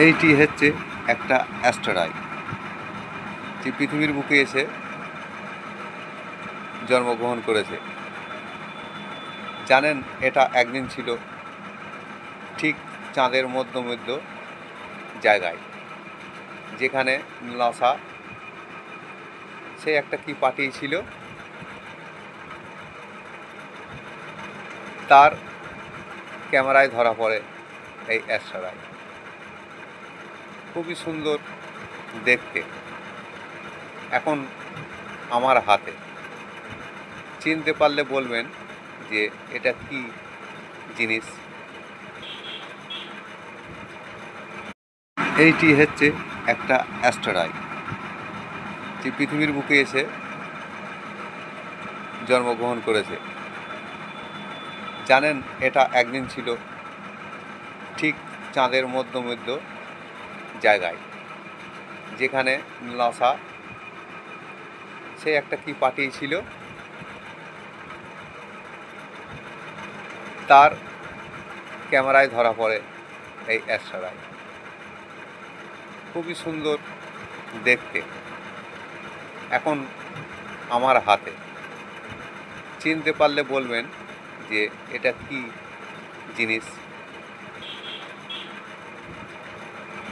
এইটি হচ্ছে একটা অ্যাস্টেরয়েড, যে পৃথিবীর বুকে এসে জন্মগ্রহণ করেছে। জানেন, এটা একদিন ছিল ঠিক চাঁদের মধ্য জায়গায়, যেখানে নাসা সে একটা কি পাঠিয়েছিল, তার ক্যামেরায় ধরা পড়ে এই অ্যাস্টেরয়েড। খুবই সুন্দর দেখতে, এখন আমার হাতে। চিনতে পারলে বলবেন যে এটা কি জিনিস। এইটি হচ্ছে একটা অ্যাস্টেরয়েড, যে পৃথিবীর বুকে এসে জন্মগ্রহণ করেছে। জানেন, এটা একদিন ছিল ঠিক চাঁদের মধ্য জায়গায়, যেখানে নাসা সে একটা কি পাঠিয়েছিল, তার ক্যামেরায় ধরা পড়ে এই অ্যাস্টেরয়েড। খুবই সুন্দর দেখতে, এখন আমার হাতে। চিনতে পারলে বলবেন যে এটা কি জিনিস।